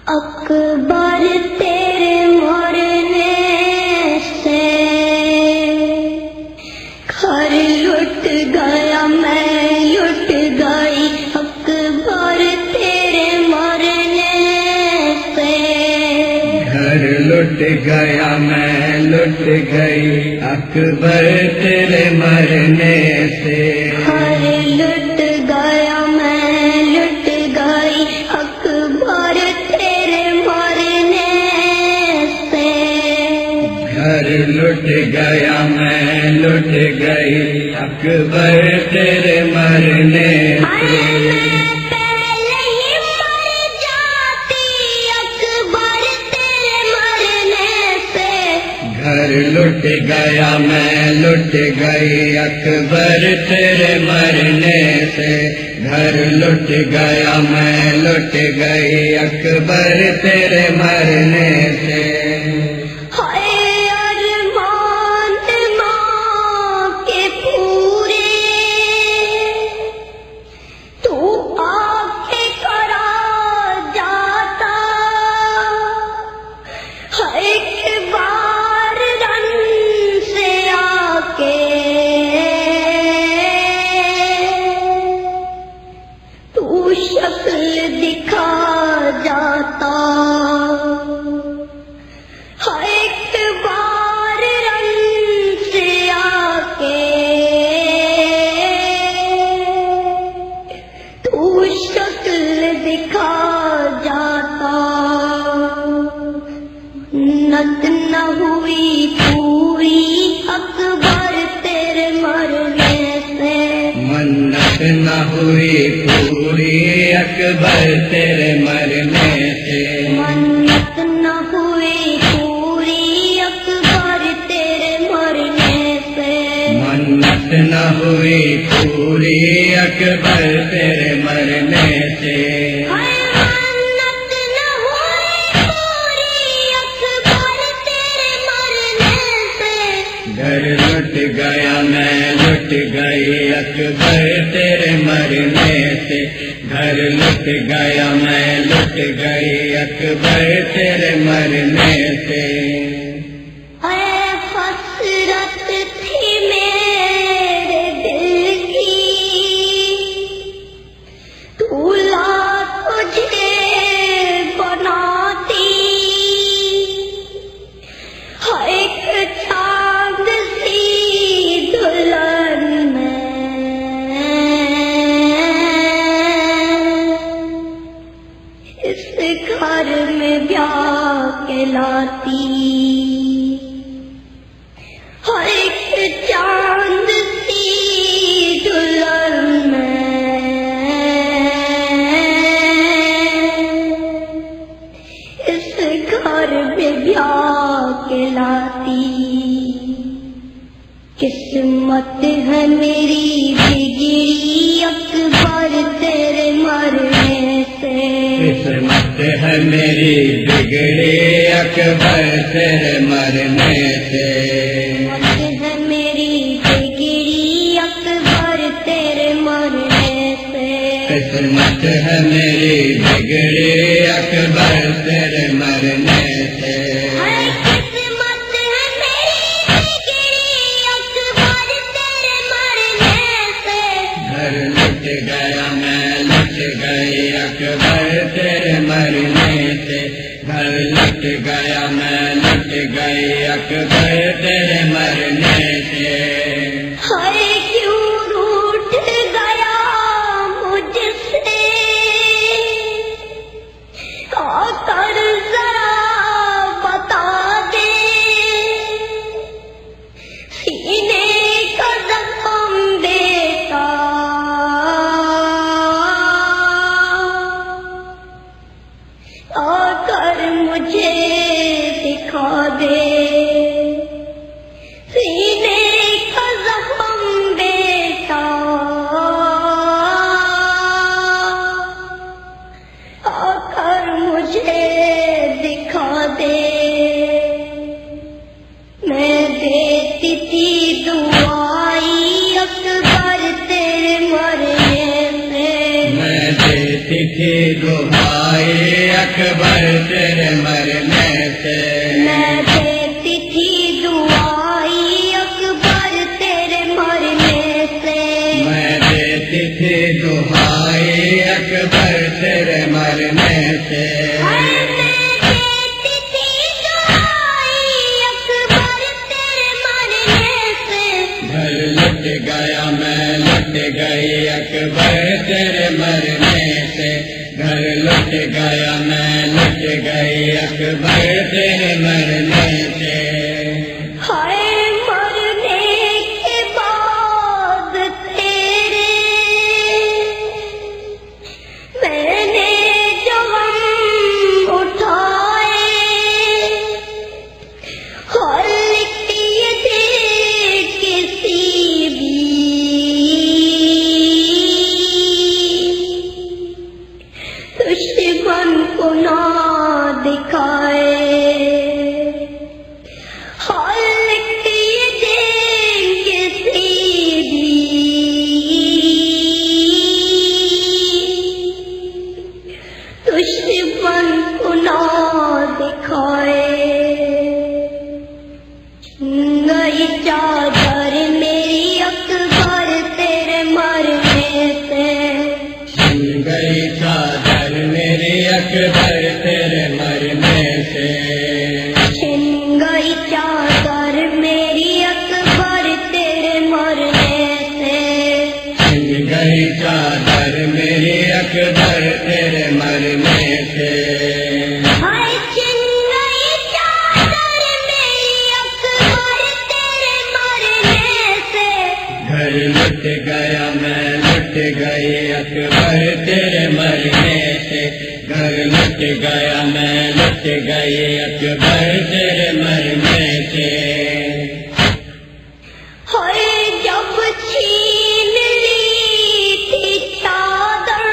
اکبر تیرے مرنے سے گھر لٹ گیا، میں لٹ گئی۔ اکبر تیرے مرنے سے گھر لٹ گیا، میں لٹ گئی۔ اکبر تیرے مرنے سے گھر لٹ گیا، میں لٹ گئی۔ اکبر تیرے مرنے سے گھر لٹ گیا، میں لٹ گئی۔ اکبر تیرے مرنے سے پہلے ہی مر جاتی اکبر تیرے مرنے سے۔ گھر لٹ گیا، میں لٹ گئی۔ اکبر تیرے مرنے سے گھر لٹ گیا، میں لٹ گئی۔ اکبر تیرے مرنے سے ہائے ارمان ماں کے پورے تو آ کے کرا جاتا۔ ہر ایک بار رن سے آ کے تو شکل دکھا جاتا۔ ہر ایک بار رن سے آ کے تو شکل دکھا جاتا۔ منت نہ ہوئی پوری اکبر تیرے مرنے سے۔ منت نہ ہوئی پوری اکبر تیرے مرنے سے منت نہ ہوئی پوری اکبر تیرے مرنے سے۔ منت نہ ہوئی پوری اکبر تیرے مرنے سے منت نہ ہوئی پوری اکبر تیرے مرنے سے۔ گھر لٹ گیا، میں لٹ گئی۔ اکبر تیرے مرنے سے گھر لٹ گیا، میں لٹ گئی۔ اکبر تیرے مرنے سے اے حسرت تھی میرے دل کی، دولہا تجھے بناتی۔ ہر ایک چاند سی دلہن میں اس گھر میں بیاہ کے لاتی۔ ہر ایک چاند سی دلہن میں اس گھر میں بیاہ کے لاتی۔ قسمت ہے میری بگڑی اکبر تیرے مرنے سے۔ قسمت ہے میری بگڑی اکبر تیرے مرنے سے۔ قسمت ہے میری بگڑی اکبر تیرے مرنے سے۔ قسمت ہے میری بگڑی اکبر تیرے مرنے سے قسمت ہے میری بگڑی اکبر تیرے مرنے سے۔ گھر لٹ گیا، میں لٹ گئی۔ اکبر تیرے مرنے سے گھر لٹ گیا، میں لٹ گئی۔ اکبر تیرے مرنے سے ہائے کیوں روٹھ گیا مجھ سے، آ کر ذرا بتا دے۔ سینے کا زخم دیتا آ کر مجھے دکھا دے۔ سینے کا زخم دیتا آ کر مجھے دکھا دے۔ میں دیتی تھی دعائی اکبر تیرے مرنے سے۔ میں دیتی تھی دعائیں اکبر تیرے مرنے سے میں دیتی تھی دعائی اکبر تیرے مرنے سے میں دیتی تھی دعائی اکبر تیرے مرنے سے گیا میں لٹ گئی اکبر تیرے مرنے سے گھر لٹ گیا میں لٹ گئی اکبر تیرے مرنے سے ہائے مرنے کے بعد تیرے میں نے جو غم اٹھائے اور لکھتی تھی کسی دشمن کو نہ دکھائے ہر لکھتی تھی کسی بھی دشمن کو نہ دکھائے گئی چادر میری اکبر تیرے مرنے سے گئی چادر میری اکبر تیرے مرنے سے چھن گئی چادر میری اکبر تیرے مرنے سے چھن گئی چادر میری اکبر تیرے مرنے سے ہائے چھن گئی چادر میری اکبر تیرے مرنے سے گھر لٹ گیا میں لٹ گئی اکبر تیرے مرنے سے گھر لٹ گیا میں لٹ گئی اکبر تیرے مرنے سے ہائے جب چھین لی تھی چادر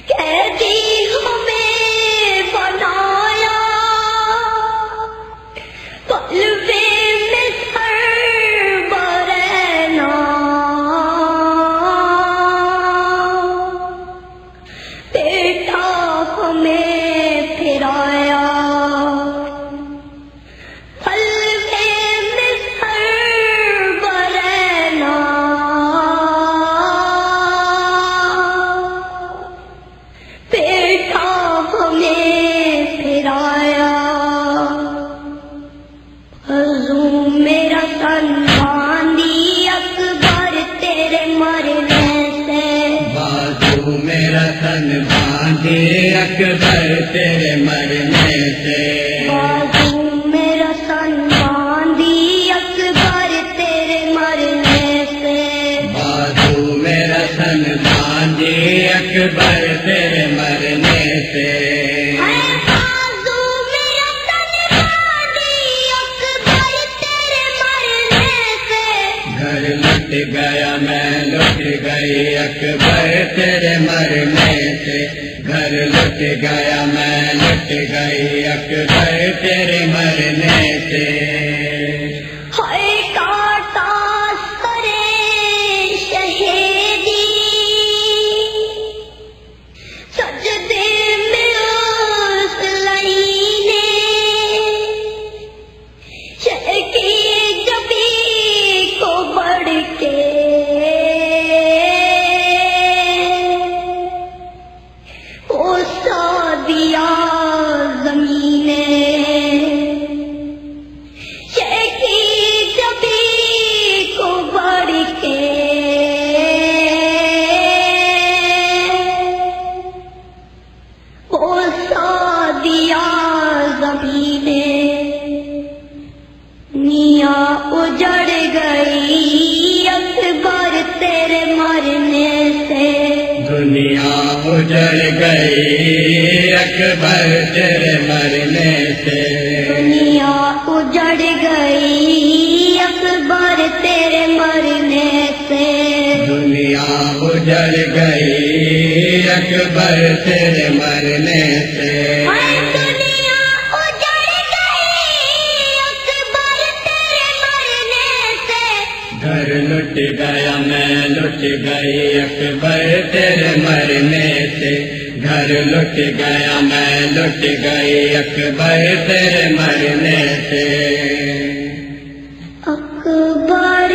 قیدی ہمیں بنایا قلبے میں سر برہنا بیٹا ہمیں پھرایا قلبے میں سر برہنا بیٹا ہمیں پھرایا حضو میرا تن باندھی اکبر تیرے مرنے سے بازو میرا تن باندھے اکبر تیرے مرنے سے بازو میرا تن باندھی اکبر تیرے مرنے سے بازو میرا تن باندھے اکبر تیرے مرنے سے بازو میرا تن باندھی اکبر تیرے مرنے سے گھر لٹ گیا میں لٹ گئی اکبر تیرے مرنے سے گھر لٹ گیا میں لٹ گئی اکبر تیرے مرنے سے ہائے کاٹا سرے شہیدی سجدے میں اس لائنے شہ کی جبی کو بڑھ کے اوسا دیا زمین شہ کی جبی کو بڑھ کے اوسا دیا زمین نیا اجڑ گئی اکبر تیرے مرنے سے دنیا اجڑ گئی اکبر تیرے مرنے سے دنیا اجڑ گئی اکبر تیرے مرنے سے دنیا اجڑ گئی اکبر تیرے مرنے سے ہائے دنیا اجڑ گئی اکبر تیرے مرنے سے گھر لٹ گیا میں لٹ گئی اکبر تیرے مرنے سے گھر لٹ گیا میں لٹ گئی اکبر تیرے مرنے سے اکبر